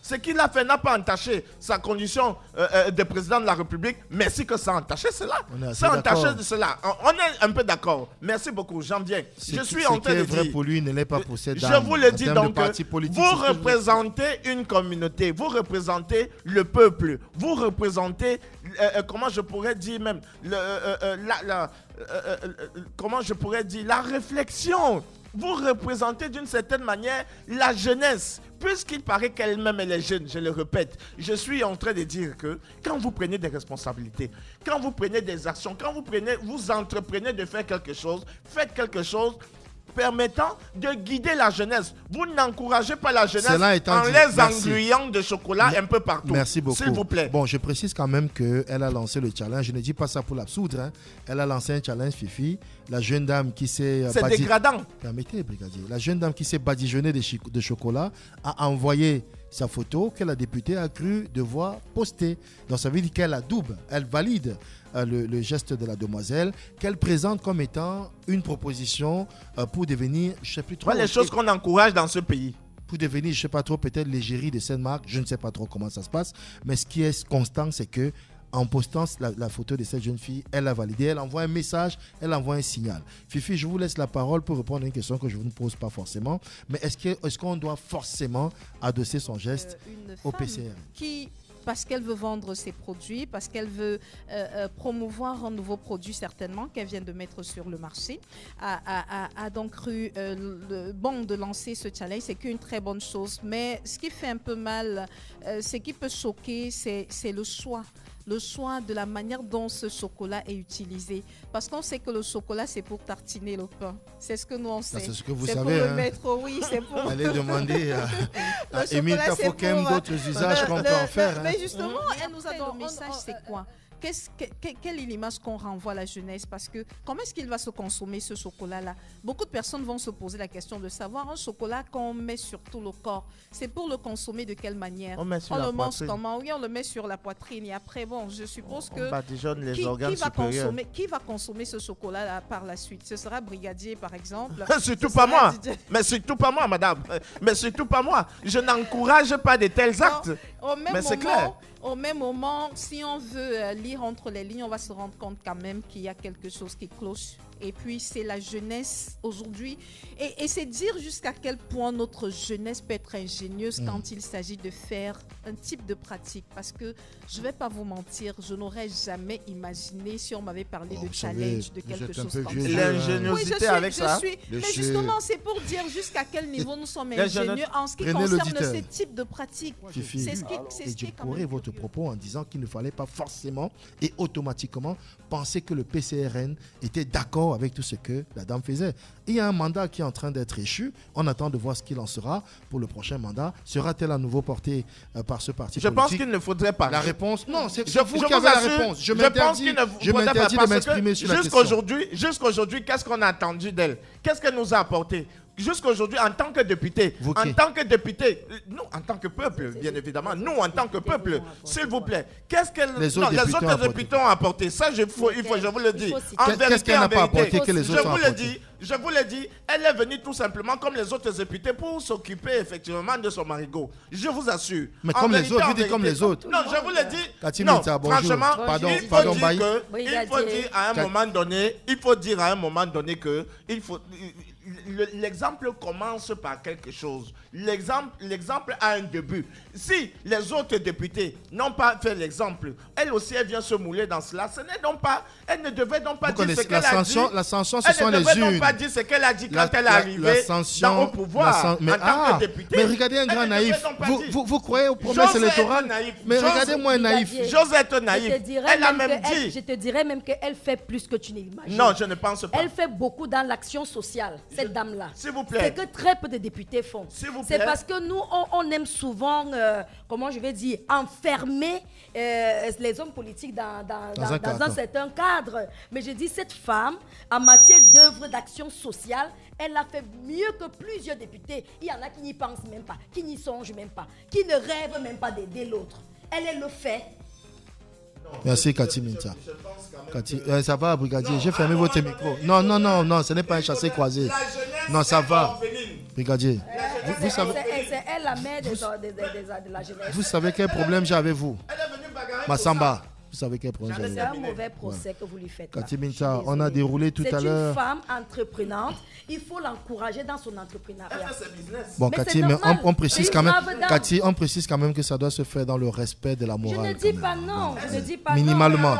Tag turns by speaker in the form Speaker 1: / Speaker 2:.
Speaker 1: Ce qu'il a fait n'a pas entaché sa condition de président de la République. Merci que ça a entaché cela. Ça a entaché de cela. On est un peu d'accord. Merci beaucoup, j'en viens. Je suis en train de dire...
Speaker 2: pour lui ne l'est pas pour cette dame.
Speaker 1: Je vous le dis donc, vous représentez une communauté, vous représentez le peuple, vous représentez, comment je pourrais dire même, comment je pourrais dire, la réflexion. Vous représentez d'une certaine manière la jeunesse, puisqu'il paraît qu'elle-même elle est jeune, je le répète. Je suis en train de dire que quand vous prenez des responsabilités, quand vous prenez des actions, quand vous entreprenez de faire quelque chose, faites quelque chose permettant de guider la jeunesse. Vous n'encouragez pas la jeunesse en les engluant de chocolat un peu partout.
Speaker 2: Merci beaucoup.
Speaker 1: S'il vous plaît.
Speaker 2: Bon, je précise quand même qu'elle a lancé le challenge. Je ne dis pas ça pour l'absoudre. Hein. Elle a lancé un challenge, Fifi. La jeune dame qui s'est...
Speaker 1: C'est dégradant.
Speaker 2: Permettez, brigadier. La jeune dame qui s'est badigeonnée de chocolat a envoyé sa photo que la députée a cru devoir poster. Donc ça veut dire qu'elle adoube, elle valide le geste de la demoiselle, qu'elle présente comme étant une proposition pour devenir, je ne sais plus trop...
Speaker 1: les choses qu'on encourage dans ce pays.
Speaker 2: Pour devenir, je ne sais pas trop, peut-être l'égérie de Sainte-Marc, je ne sais pas trop comment ça se passe, mais ce qui est constant, c'est que en postant la photo de cette jeune fille, elle a validé, elle envoie un message, elle envoie un signal. Fifi, je vous laisse la parole pour répondre à une question que je ne vous pose pas forcément, mais est-ce qu'on doit forcément adosser son geste au PCR
Speaker 3: qui, parce qu'elle veut vendre ses produits, parce qu'elle veut promouvoir un nouveau produit certainement qu'elle vient de mettre sur le marché, a donc cru bon de lancer ce challenge. C'est qu'une très bonne chose, mais ce qui fait un peu mal, ce qui peut choquer, c'est le choix. Le choix de la manière dont ce chocolat est utilisé. Parce qu'on sait que le chocolat, c'est pour tartiner le pain. C'est ce que nous, on sait.
Speaker 2: C'est ce que vous
Speaker 3: savez.
Speaker 2: C'est pour
Speaker 3: le mettre, oui, c'est pour...
Speaker 2: Allez demander à Émile Tafokem d'autres usages qu'on peut en faire.
Speaker 3: Mais justement, elle nous a donné le message, c'est quoi? Quelle est l'image qu'on renvoie à la jeunesse? Parce que comment est-ce qu'il va se consommer ce chocolat-là? Beaucoup de personnes vont se poser la question de savoir un chocolat qu'on met sur tout le corps. C'est pour le consommer de quelle manière? On le mange comment? Oui, on le met sur la poitrine. Et après, bon, je suppose que qui va consommer ce chocolat-là par la suite? Ce sera Brigadier, par exemple.
Speaker 1: Surtout pas moi. Mais surtout pas moi, madame. Mais surtout pas moi. Je n'encourage pas de tels actes. Mais c'est clair.
Speaker 3: Au même moment, si on veut lire entre les lignes, on va se rendre compte quand même qu'il y a quelque chose qui cloche. Et puis, c'est la jeunesse aujourd'hui. Et c'est dire jusqu'à quel point notre jeunesse peut être ingénieuse quand il s'agit de faire un type de pratique. Parce que, je ne vais pas vous mentir, je n'aurais jamais imaginé, si on m'avait parlé de challenge, de quelque chose comme ça.
Speaker 1: L'ingéniosité avec ça.
Speaker 3: Mais justement, c'est pour dire jusqu'à quel niveau nous sommes ingénieux en ce qui concerne ces types de pratiques.
Speaker 2: C'est ce qui est votre propos en disant qu'il ne fallait pas forcément et automatiquement penser que le PCRN était d'accord avec tout ce que la dame faisait. Il y a un mandat qui est en train d'être échu. On attend de voir ce qu'il en sera pour le prochain mandat. Sera-t-elle à nouveau portée par ce parti politique?
Speaker 1: Je pense qu'il ne faudrait pas.
Speaker 2: La réponse, non, c'est vous qui avez la réponse. Je m'interdis de m'exprimer sur la question.
Speaker 1: Jusqu'aujourd'hui, qu'est-ce qu'on a attendu d'elle? Qu'est-ce qu'elle nous a apporté? Jusqu'aujourd'hui, en tant que député, nous, en tant que peuple, bien évidemment, nous, en tant que peuple, s'il vous plaît, qu'est-ce que les autres députés ont apporté? Ça, je vous le dis.
Speaker 2: Qu'est-ce qu'elle n'a pas apporté que les autres ont apporté?
Speaker 1: Je vous le dis, elle est venue tout simplement comme les autres députés pour s'occuper effectivement de son marigot. Je vous assure.
Speaker 2: Mais comme les autres, vous dites comme les autres.
Speaker 1: Non, je vous le dis. Non, franchement, il faut dire à un moment donné que il faut... L'exemple commence par quelque chose. L'exemple a un début. Si les autres députés n'ont pas fait l'exemple, elle aussi, elle vient se mouler dans cela. Ce n'est donc pas... Elle ne devait donc pas dire ce qu'elle a dit.
Speaker 2: La sanction, ce sont les urnes.
Speaker 1: Elle ne devait donc pas dire ce qu'elle a dit quand elle est arrivée au pouvoir en tant que députée.
Speaker 2: Mais regardez un grand naïf. Vous croyez aux promesses électorales? Mais regardez-moi un naïf.
Speaker 1: J'ose être naïf. Elle a même dit...
Speaker 4: Je te dirais même qu'elle fait plus que tu n'imagines.
Speaker 1: Non, je ne pense pas.
Speaker 4: Elle fait beaucoup dans l'action sociale. Cette dame-là.
Speaker 1: S'il vous plaît.
Speaker 4: C'est que très peu de députés font. C'est parce que nous, on aime souvent, comment je vais dire, enfermer les hommes politiques dans un certain cadre. Mais je dis, cette femme, en matière d'œuvre d'action sociale, elle a fait mieux que plusieurs députés. Il y en a qui n'y pensent même pas, qui n'y songent même pas, qui ne rêvent même pas d'aider l'autre. Elle le fait.
Speaker 2: Merci Cathy Minta. Cathy, ça va, brigadier, j'ai fermé votre micro. Non, ce n'est pas un chassé croisé. Non, ça va. Brigadier,
Speaker 4: c'est elle la mère de la jeunesse.
Speaker 2: Vous savez quel problème j'ai avec vous? Massamba. Vous savez quel problème j'ai avec vous?
Speaker 4: C'est un mauvais procès que vous lui faites.
Speaker 2: Cathy Binta, on a déroulé tout à l'heure.
Speaker 4: C'est une femme entreprenante. Il faut l'encourager dans son entrepreneuriat.
Speaker 2: Bon, Cathy, mais on précise quand même. Cathy, on précise quand même que ça doit se faire dans le respect de la morale.
Speaker 4: Je ne dis pas non. Je ne dis pas non.
Speaker 2: Minimalement.